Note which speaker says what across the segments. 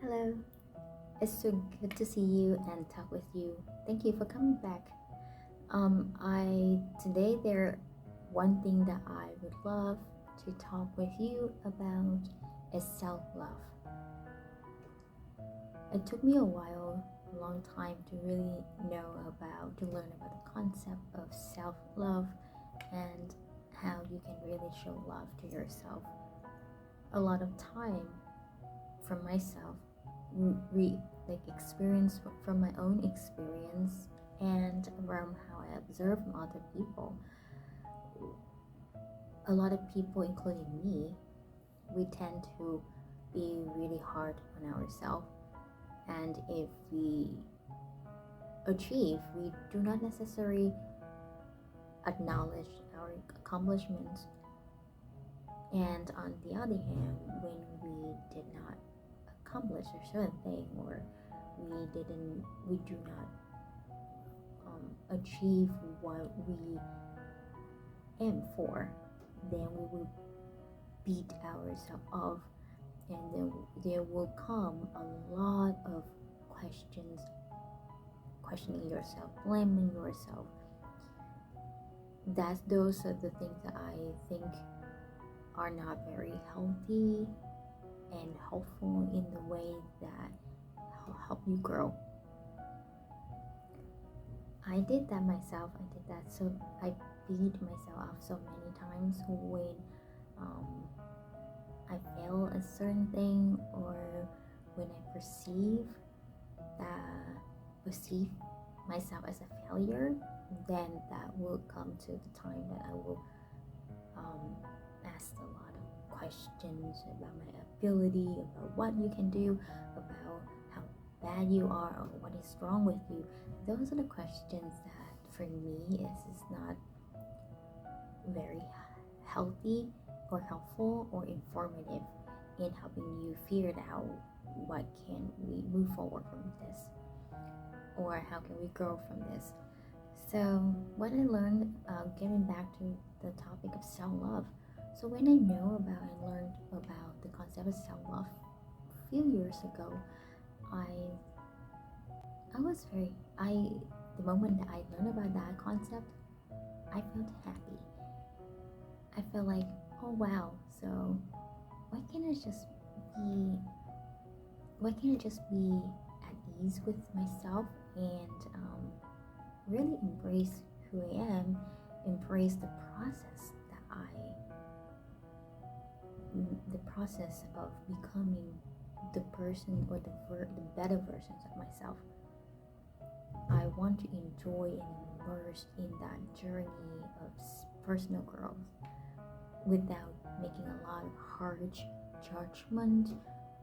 Speaker 1: Hello, it's so good to see you and talk with you. Thank you for coming back. I today there one thing that I would love to talk with you about is self-love. It took me a while, a long time to really to learn about the concept of self-love and how you can really show love to yourself. A lot of time from myself like experience from my own experience and from how I observe from other people. A lot of people, including me, we tend to be really hard on ourselves, and if we achieve, we do not necessarily acknowledge our accomplishments. And on the other hand, when we did not accomplish a certain thing, or we do not achieve what we aim for, then we will beat ourselves up, and then there will come a lot of questions, questioning yourself, blaming yourself. Those are the things that I think are not very healthy and helpful in the way that help you grow. I did that myself. I beat myself up so many times when I fail a certain thing, or when I perceive myself as a failure. Then that will come to the time that I will ask a lot of questions about my ability, about what you can do, about how bad you are, or what is wrong with you. Those are the questions that for me is not very healthy or helpful or informative in helping you figure out what can we move forward from this, or how can we grow from this. So what I learned, getting back to the topic of self-love. So when I learned about the concept of self-love a few years ago, I I was very I the moment that I learned about that concept, I felt happy. I felt like, oh wow, so why can't I just be why can't I just be at ease with myself and really embrace who I am, embrace the process of becoming the person, or the better versions of myself. I want to enjoy and immerse in that journey of personal growth without making a lot of harsh judgment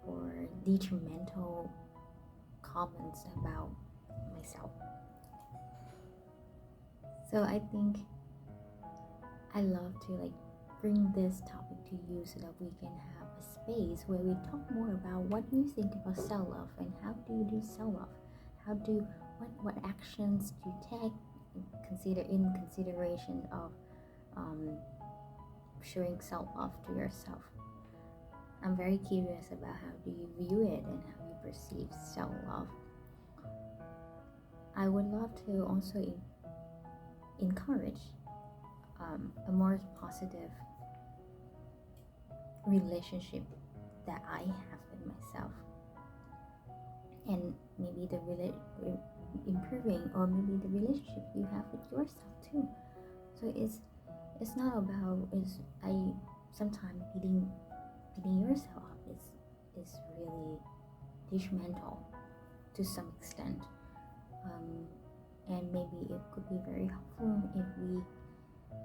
Speaker 1: or detrimental comments about myself. So I think I love to bring this topic to you so that we can have a space where we talk more about what you think about self-love and how do you do self-love. What actions do you take in consideration of showing self-love to yourself. I'm very curious about how do you view it and how you perceive self-love. I would love to also encourage a more positive relationship that I have with myself, and maybe improving, or maybe the relationship you have with yourself too. So it's not about is I sometimes beating yourself up is really detrimental to some extent, and maybe it could be very helpful if we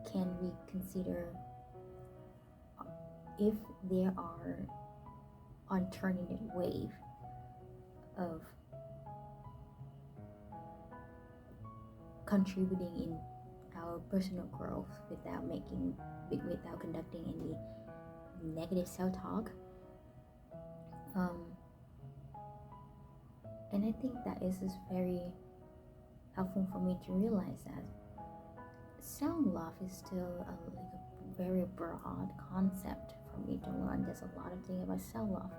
Speaker 1: can reconsider if there are alternative ways of contributing in our personal growth without conducting any negative self-talk. And I think that is very helpful for me to realize that self-love is still a very broad concept for me to learn. There's a lot of things about self-love,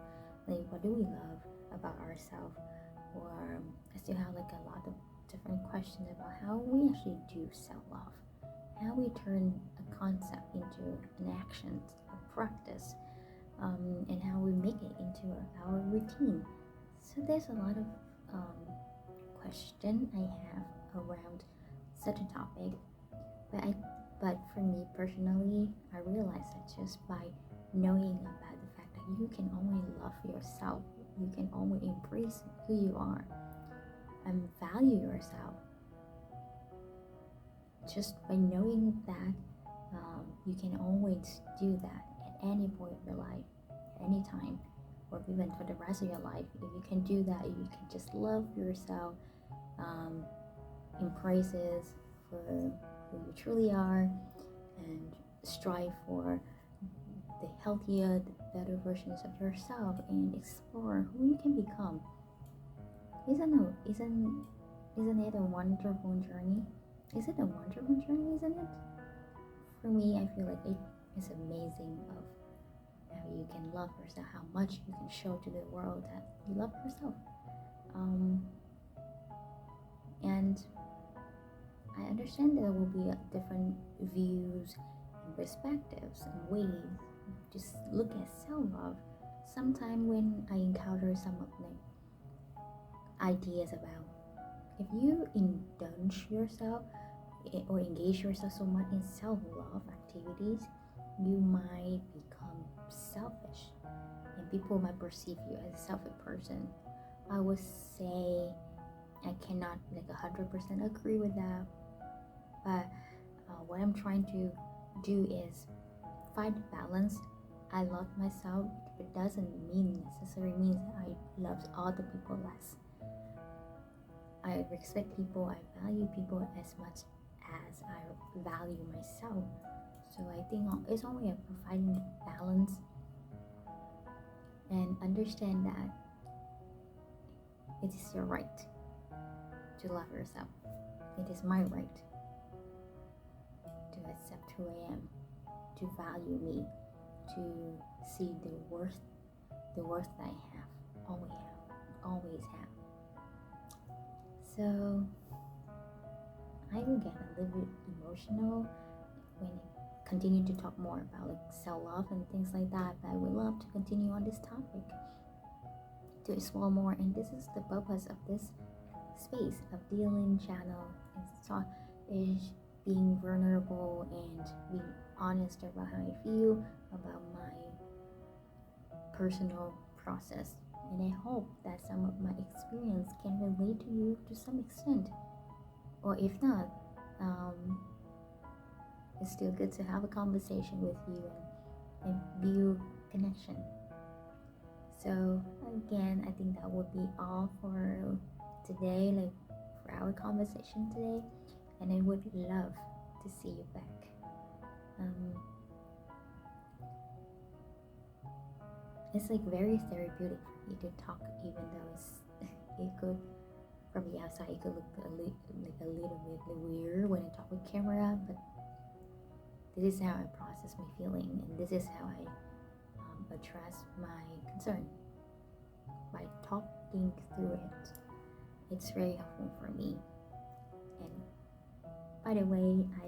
Speaker 1: Like, what do we love about ourselves? Or I still have like a lot of different questions about how we actually do self-love, how we turn a concept into an action, a practice, and how we make it into our routine. So there's a lot of question I have around such a topic, but but for me personally, I realize that just by knowing about the fact that you can only love yourself, you can only embrace who you are and value yourself. Just by knowing that you can always do that at any point of your life, at any time, or even for the rest of your life. If you can do that, you can just love yourself, embraces for who you truly are, and strive for the healthier, the better versions of yourself, and explore who you can become. Isn't it a wonderful journey? Is it a wonderful journey, isn't it? For me, I feel like it is amazing of how you can love yourself, how much you can show to the world that you love yourself. And I understand there will be different views and perspectives and ways to look at self-love. Sometimes when I encounter some of the ideas about if you indulge yourself or engage yourself so much in self-love activities, you might become selfish and people might perceive you as a selfish person. I would say I cannot like 100% agree with that, but what I'm trying to do is find balance. I love myself, but it doesn't necessarily mean that I love other people less. I respect people, I value people as much as I value myself. So I think it's only a finding balance and understand that it is your right to love yourself. It is my right to accept who I am, to value me, to see the worth that I have, always have. So I will get a little bit emotional when I continue to talk more about like self-love and things like that, but I would love to continue on this topic to explore more, and this is the purpose of this space of dealing channel is being vulnerable and being honest about how I feel about my personal process, and I hope that some of my experience can relate to you to some extent, or if not, it's still good to have a conversation with you and build connection. So again, I think that would be all for today, like for our conversation today, and I would love to see you back. It's like very therapeutic for me to talk, even though it could from the outside it could look a little bit weird when I talk with camera, but this is how I process my feeling, and this is how I address my concern by talking through it. It's very helpful for me. And by the way, I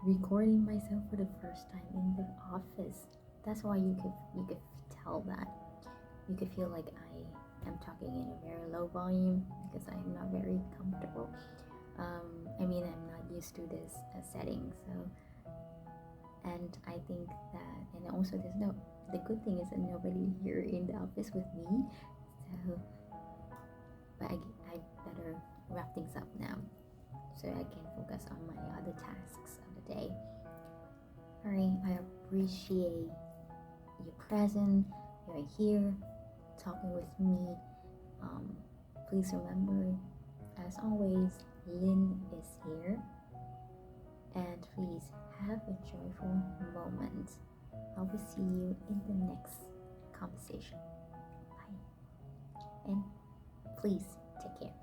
Speaker 1: recording myself for the first time in the office. That's why you could tell that. You could feel like I am talking in a very low volume because I am not very comfortable. I'm not used to this setting, so. And I think that, and also the good thing is that nobody here in the office with me, so, but I better wrap things up now so I can focus on my other tasks of the day. Alright, I appreciate your presence, you're here talking with me. Please remember, as always, Lynn is here, and please have a joyful moment. I will see you in the next conversation. Bye. And please take care.